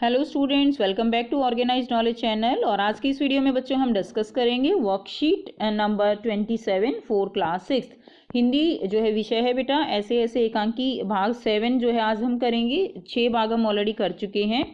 Hello students, welcome back to organised knowledge channel. और आज की इस वीडियो में बच्चों हम डिस्कस करेंगे worksheet number 27 for class 6 Hindi जो है विषय है बेटा ऐसे ऐसे एकांकी भाग 7 जो है आज हम करेंगे। 6 भाग हम ऑलरेडी कर चुके हैं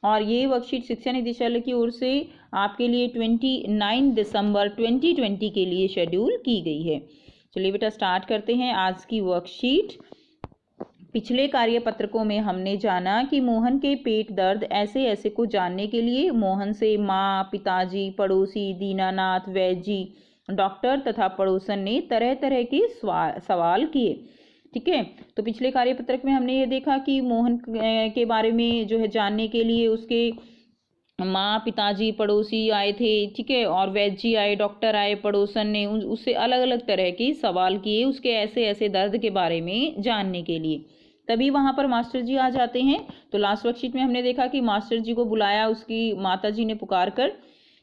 और ये वर्कशीट शिक्षा निदेशालय की ओर से आपके लिए 29 दिसंबर 2020 के लिए शेड्यूल की गई है। चलिए बेटा स्टार्ट करते हैं आज की वर्कशीट। पिछले कार्यपत्रकों में हमने जाना कि मोहन के पेट दर्द ऐसे ऐसे को जानने के लिए मोहन से माँ, पिताजी, पड़ोसी, दीनानाथ, वैद्य जी, डॉक्टर तथा पड़ोसन ने तरह तरह के सवाल किए। ठीक है, तो पिछले कार्यपत्रक में हमने ये देखा कि मोहन के बारे में जो है जानने के लिए उसके माँ, पिताजी, पड़ोसी आए थे। ठीक है, और वैद्य जी आए, डॉक्टर आए, पड़ोसन ने उससे अलग अलग तरह के सवाल किए उसके ऐसे ऐसे दर्द के बारे में जानने के लिए। तभी वहां पर मास्टर जी आ जाते हैं। तो लास्ट वर्कशीट में हमने देखा कि मास्टर जी को बुलाया उसकी माता जी ने पुकार कर,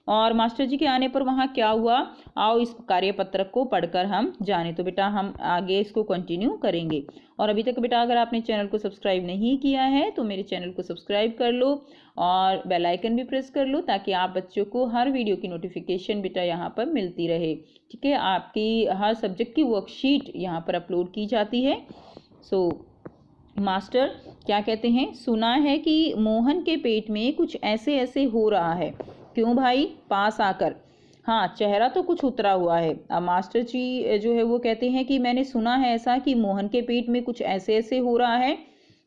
और मास्टर जी के आने पर वहाँ क्या हुआ, आओ इस कार्यपत्रक को पढ़कर हम जाने। तो बेटा हम आगे इसको कंटिन्यू करेंगे। और अभी तक बेटा अगर आपने चैनल को सब्सक्राइब नहीं किया है तो मेरे चैनल को सब्सक्राइब कर लो और बेल आइकन भी प्रेस कर लो ताकि आप बच्चों को हर वीडियो की नोटिफिकेशन बेटा यहाँ पर मिलती रहे। ठीक है, आपकी हर सब्जेक्ट की वर्कशीट यहाँ पर अपलोड की जाती है। मास्टर क्या कहते हैं, सुना है कि मोहन के पेट में कुछ ऐसे ऐसे हो रहा है। क्यों भाई, पास आकर। हाँ, चेहरा तो कुछ उतरा हुआ है। अब मास्टर जी जो है वो कहते हैं कि मैंने सुना है ऐसा कि मोहन के पेट में कुछ ऐसे ऐसे हो रहा है।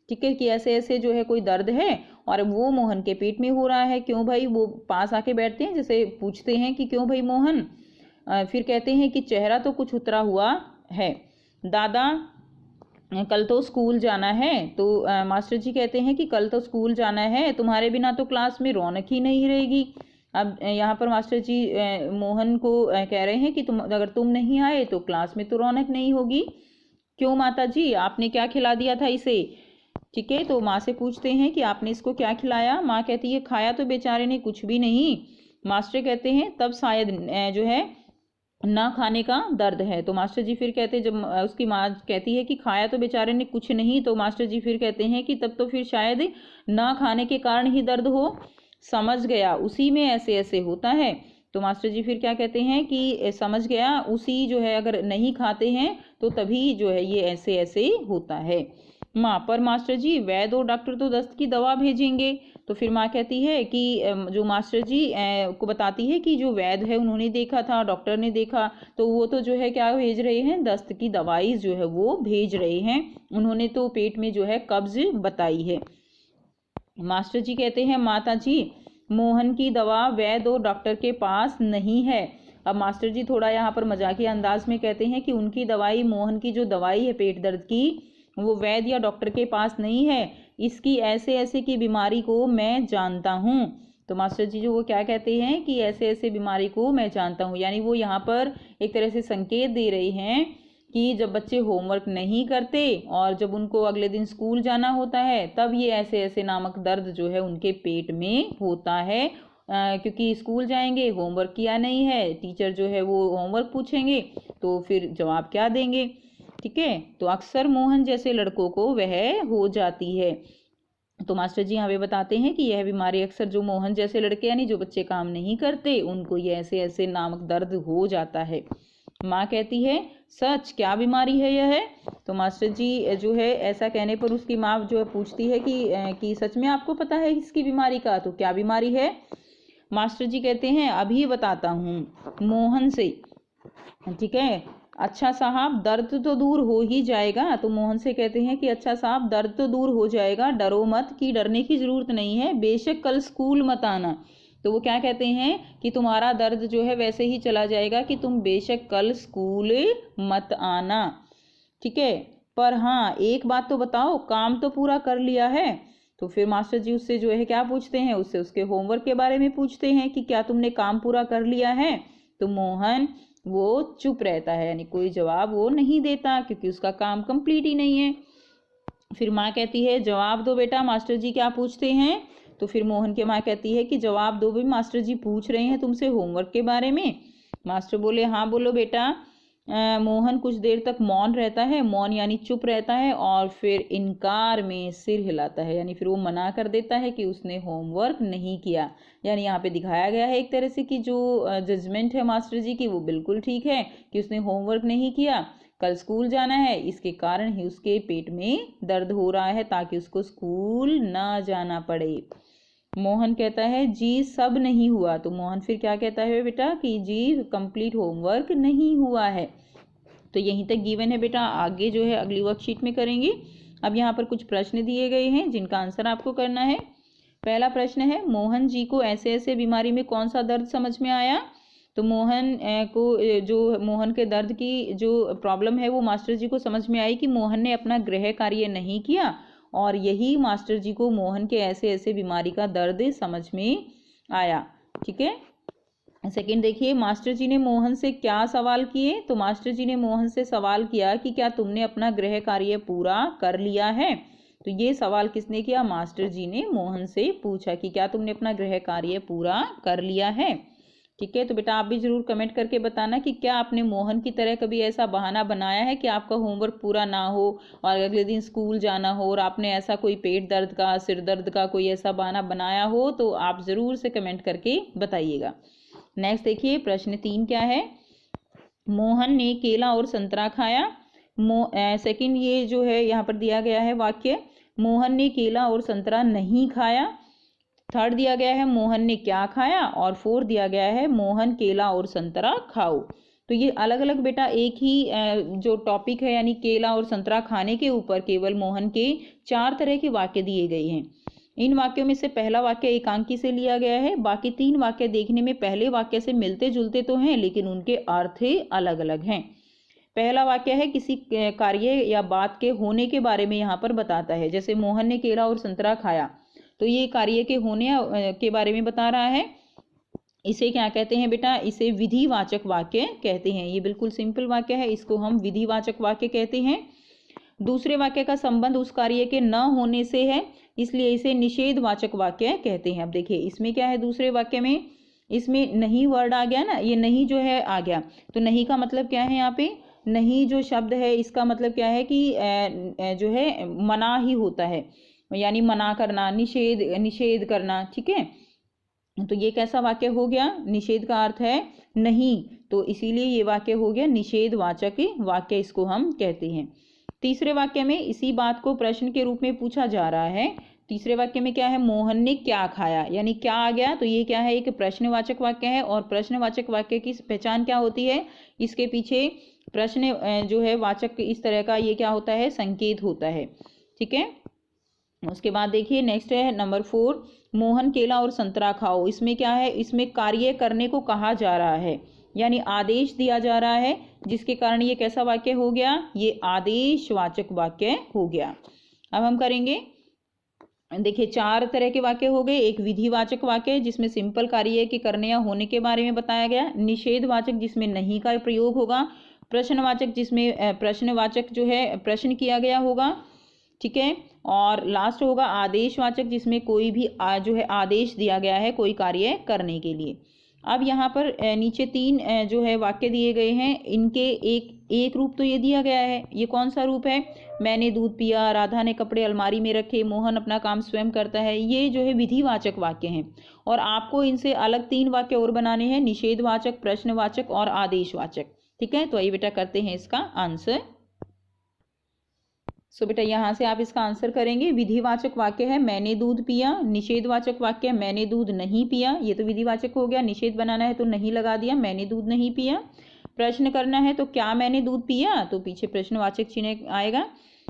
ठीक है, कि ऐसे ऐसे जो है कोई दर्द है और वो मोहन के पेट में हो रहा है। क्यों भाई, वो पास आके बैठते हैं, जैसे पूछते हैं कि क्यों भाई मोहन। फिर कहते हैं कि चेहरा तो कुछ उतरा हुआ है। दादा कल तो स्कूल जाना है। तो मास्टर जी कहते हैं कि कल तो स्कूल जाना है, तुम्हारे बिना तो क्लास में रौनक ही नहीं रहेगी। अब यहाँ पर मास्टर जी मोहन को कह रहे हैं कि अगर तुम नहीं आए तो क्लास में तो रौनक नहीं होगी। क्यों माता जी, आपने क्या खिला दिया था इसे। ठीक है, तो माँ से पूछते हैं कि आपने इसको क्या खिलाया। माँ कहती है खाया तो बेचारे ने कुछ भी नहीं। मास्टर कहते हैं तब शायद जो है ना खाने का दर्द है। तो मास्टर जी फिर कहते हैं, जब उसकी माँ कहती है कि खाया तो बेचारे ने कुछ नहीं, तो मास्टर जी फिर कहते हैं कि तब तो फिर शायद ना खाने के कारण ही दर्द हो। समझ गया, उसी में ऐसे ऐसे होता है। तो मास्टर जी फिर क्या कहते हैं कि समझ गया, उसी जो है अगर नहीं खाते हैं तो तभी जो है ये ऐसे ऐसे होता है। माँ, पर मास्टर जी वैद्य और डॉक्टर तो दस्त की दवा भेजेंगे। तो फिर माँ कहती है कि जो मास्टर जी को बताती है कि जो वैद्य है उन्होंने देखा था, डॉक्टर ने देखा, तो वो तो जो है क्या भेज रहे हैं, दस्त की दवाई जो है वो भेज रहे हैं। उन्होंने तो पेट में जो है कब्ज बताई है। मास्टर जी कहते हैं माता जी मोहन की दवा वैद्य और डॉक्टर के पास नहीं है। अब मास्टर जी थोड़ा यहाँ पर मजाकिया अंदाज में कहते हैं कि उनकी दवाई, मोहन की जो दवाई है पेट दर्द की, वो वैद्य या डॉक्टर के पास नहीं है। इसकी ऐसे ऐसे की बीमारी को मैं जानता हूँ। तो मास्टर जी जो वो क्या कहते हैं कि ऐसे ऐसे बीमारी को मैं जानता हूँ, यानी वो यहाँ पर एक तरह से संकेत दे रहे हैं कि जब बच्चे होमवर्क नहीं करते और जब उनको अगले दिन स्कूल जाना होता है तब ये ऐसे ऐसे नामक दर्द जो है उनके पेट में होता है। क्योंकि स्कूल जाएंगे, होमवर्क किया नहीं है, टीचर जो है वो होमवर्क पूछेंगे तो फिर जवाब क्या देंगे। ठीक है, तो अक्सर मोहन जैसे लड़कों को वह हो जाती है। तो मास्टर जी यहाँ पे बताते हैं कि यह बीमारी अक्सर जो मोहन जैसे लड़के यानी जो बच्चे काम नहीं करते उनको ये ऐसे ऐसे नामक दर्द हो जाता है। माँ कहती है सच, क्या बीमारी है यह। तो मास्टर जी जो है ऐसा कहने पर उसकी माँ जो है पूछती है कि सच में आपको पता है इसकी बीमारी का, तो क्या बीमारी है। मास्टर जी कहते हैं अभी बताता हूँ मोहन से। ठीक है, अच्छा साहब दर्द तो दूर हो ही जाएगा। तो मोहन से कहते हैं कि अच्छा साहब दर्द तो दूर हो जाएगा, डरो मत, कि डरने की जरूरत नहीं है, बेशक कल स्कूल मत आना। तो वो क्या कहते हैं कि तुम्हारा दर्द जो है वैसे ही चला जाएगा कि तुम बेशक कल स्कूल मत आना। ठीक है, पर हाँ एक बात तो बताओ, काम तो पूरा कर लिया है। तो फिर मास्टर जी उससे जो है क्या पूछते हैं, उससे उसके होमवर्क के बारे में पूछते हैं कि क्या तुमने काम पूरा कर लिया है। तो मोहन वो चुप रहता है, यानी कोई जवाब वो नहीं देता क्योंकि उसका काम कंप्लीट ही नहीं है। फिर माँ कहती है जवाब दो बेटा, मास्टर जी क्या पूछते हैं। तो फिर मोहन की माँ कहती है कि जवाब दो भी, मास्टर जी पूछ रहे हैं तुमसे होमवर्क के बारे में। मास्टर बोले हाँ बोलो बेटा। मोहन कुछ देर तक मौन रहता है, मौन यानी चुप रहता है, और फिर इनकार में सिर हिलाता है, यानी फिर वो मना कर देता है कि उसने होमवर्क नहीं किया। यानी यहाँ पे दिखाया गया है एक तरह से कि जो जजमेंट है मास्टर जी की वो बिल्कुल ठीक है कि उसने होमवर्क नहीं किया, कल स्कूल जाना है, इसके कारण ही उसके पेट में दर्द हो रहा है ताकि उसको स्कूल ना जाना पड़े। मोहन कहता है जी सब नहीं हुआ, तो मोहन फिर क्या कहता है बेटा कि जी कंप्लीट होमवर्क नहीं हुआ है। तो यहीं तक गिवन है बेटा, आगे जो है अगली वर्कशीट में करेंगे। अब यहाँ पर कुछ प्रश्न दिए गए हैं जिनका आंसर आपको करना है। पहला प्रश्न है, मोहन जी को ऐसे ऐसे बीमारी में कौन सा दर्द समझ में आया? तो मोहन को जो मोहन के दर्द की जो प्रॉब्लम है वो मास्टर जी को समझ में आई कि मोहन ने अपना गृह कार्य नहीं किया, और यही मास्टर जी को मोहन के ऐसे ऐसे बीमारी का दर्द समझ में आया। ठीक है। सेकंड देखिए, मास्टर जी ने मोहन से क्या सवाल किए? तो मास्टर जी ने मोहन से सवाल किया कि क्या तुमने अपना गृह कार्य पूरा कर लिया है? तो ये सवाल किसने किया? मास्टर जी ने मोहन से पूछा कि क्या तुमने अपना गृह कार्य पूरा कर लिया है। ठीक है। तो बेटा आप भी जरूर कमेंट करके बताना कि क्या आपने मोहन की तरह कभी ऐसा बहाना बनाया है कि आपका होमवर्क पूरा ना हो और अगले दिन स्कूल जाना हो, और आपने ऐसा कोई पेट दर्द का, सिर दर्द का कोई ऐसा बहाना बनाया हो, तो आप ज़रूर से कमेंट करके बताइएगा। नेक्स्ट देखिए, प्रश्न 3 क्या है? मोहन ने केला और संतरा खाया। सेकंड ये जो है यहाँ पर दिया गया है वाक्य, मोहन ने केला और संतरा नहीं खाया। थर्ड दिया गया है मोहन ने क्या खाया, और फोर्थ दिया गया है मोहन केला और संतरा खाओ। तो ये अलग अलग बेटा एक ही जो टॉपिक है यानी केला और संतरा खाने के ऊपर केवल मोहन के 4 तरह के वाक्य दिए गए हैं। इन वाक्यों में से पहला वाक्य एकांकी से लिया गया है, बाकी 3 वाक्य देखने में पहले वाक्य से मिलते जुलते तो हैं लेकिन उनके अर्थ अलग अलग हैं। पहला वाक्य है किसी कार्य या बात के होने के बारे में यहाँ पर बताता है, जैसे मोहन ने केला और संतरा खाया, तो ये कार्य के होने के बारे में बता रहा है। इसे क्या कहते हैं बेटा? इसे विधिवाचक वाक्य कहते हैं। ये बिल्कुल सिंपल वाक्य है, इसको हम विधिवाचक वाक्य कहते हैं। दूसरे वाक्य का संबंध उस कार्य के न होने से है, इसलिए इसे निषेधवाचक वाक्य कहते हैं। अब देखिए इसमें क्या है, दूसरे वाक्य में इसमें नहीं वर्ड आ गया ना, ये नहीं जो है आ गया, तो नहीं का मतलब क्या है? यहाँ पे नहीं जो शब्द है इसका मतलब क्या है कि जो है मना ही होता है, यानी मना करना, निषेध निषेध करना। ठीक है। तो ये कैसा वाक्य हो गया? निषेध का अर्थ है नहीं, तो इसीलिए ये वाक्य हो गया निषेधवाचक वाक्य, इसको हम कहते हैं। तीसरे वाक्य में इसी बात को प्रश्न के रूप में पूछा जा रहा है। तीसरे वाक्य में क्या है? मोहन ने क्या खाया, यानी क्या आ गया, तो ये क्या है? एक प्रश्नवाचक वाक्य है, और प्रश्नवाचक वाक्य की पहचान क्या होती है? इसके पीछे प्रश्न जो है वाचक इस तरह का ये क्या होता है? संकेत होता है। ठीक है। उसके बाद देखिए नेक्स्ट है नंबर 4, मोहन केला और संतरा खाओ। इसमें क्या है? इसमें कार्य करने को कहा जा रहा है, यानी आदेश दिया जा रहा है, जिसके कारण ये कैसा वाक्य हो गया? ये आदेशवाचक वाक्य हो गया। अब हम करेंगे, देखिए 4 तरह के वाक्य हो गए। एक विधिवाचक वाक्य जिसमें सिंपल कार्य के करने या होने के बारे में बताया गया, निषेधवाचक जिसमें नहीं का प्रयोग होगा, प्रश्नवाचक जिसमें प्रश्नवाचक जो है प्रश्न किया गया होगा। ठीक है। और लास्ट होगा आदेशवाचक जिसमें कोई भी जो है आदेश दिया गया है कोई कार्य करने के लिए। अब यहाँ पर नीचे 3 जो है वाक्य दिए गए हैं, इनके एक रूप तो ये दिया गया है। ये कौन सा रूप है? मैंने दूध पिया, राधा ने कपड़े अलमारी में रखे, मोहन अपना काम स्वयं करता है। ये जो है विधिवाचक वाक्य हैं, और आपको इनसे अलग 3 वाक्य और बनाने हैं, निषेधवाचक, प्रश्नवाचक और आदेशवाचक। ठीक है। तो ये बेटा करते हैं इसका आंसर। सो बेटा यहाँ से आप इसका आंसर करेंगे। विधिवाचक वाक्य है मैंने दूध पिया, निषेधवाचक वाक्य मैंने दूध नहीं पिया, ये तो विधिवाचक हो गया, निषेध बनाना है तो नहीं लगा दिया, मैंने दूध नहीं पिया। प्रश्न करना है तो क्या मैंने दूध पिया, तो पीछे प्रश्नवाचक चिन्ह आएगा।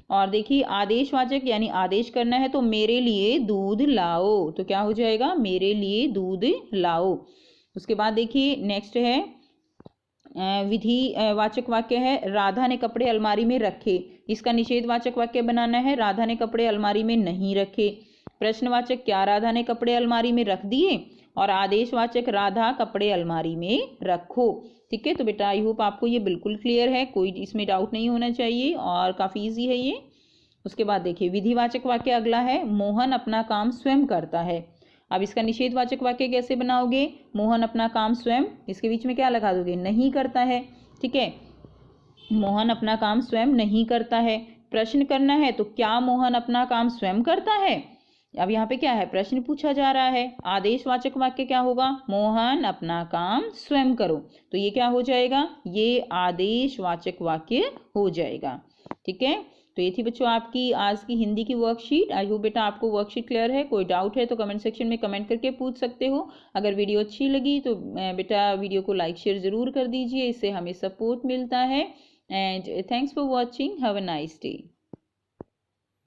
और देखिए आदेशवाचक यानी आदेश करना है तो मेरे लिए दूध लाओ, तो क्या हो जाएगा? मेरे लिए दूध लाओ। उसके बाद देखिए नेक्स्ट है विधिवाचक वाक्य है राधा ने कपड़े अलमारी में रखे। इसका निषेधवाचक वाक्य बनाना है, राधा ने कपड़े अलमारी में नहीं रखे। प्रश्नवाचक क्या राधा ने कपड़े अलमारी में रख दिए, और आदेशवाचक राधा कपड़े अलमारी में रखो। ठीक है। तो बेटा आई होप आपको ये बिल्कुल क्लियर है, कोई इसमें डाउट नहीं होना चाहिए और काफ़ी ईजी है ये। उसके बाद देखिए विधिवाचक वाक्य अगला है मोहन अपना काम स्वयं करता है। अब इसका निषेधवाचक वाक्य कैसे बनाओगे? मोहन अपना काम स्वयं, इसके बीच में क्या लगा दोगे? नहीं करता है। ठीक है। मोहन अपना काम स्वयं नहीं करता है। प्रश्न करना है तो क्या मोहन अपना काम स्वयं करता है। अब यहाँ पे क्या है, प्रश्न पूछा जा रहा है। आदेशवाचक वाक्य क्या होगा, मोहन अपना काम स्वयं करो। तो ये क्या हो जाएगा, ये आदेशवाचक वाक्य हो जाएगा। ठीक है, तो ये थी बच्चों आपकी आज की हिंदी की वर्कशीट। आई होप बेटा आपको वर्कशीट क्लियर है। कोई डाउट है तो कमेंट सेक्शन में कमेंट करके पूछ सकते हो। अगर वीडियो अच्छी लगी तो बेटा वीडियो को लाइक शेयर ज़रूर कर दीजिए, इससे हमें सपोर्ट मिलता है। And thanks for watching, have a nice day.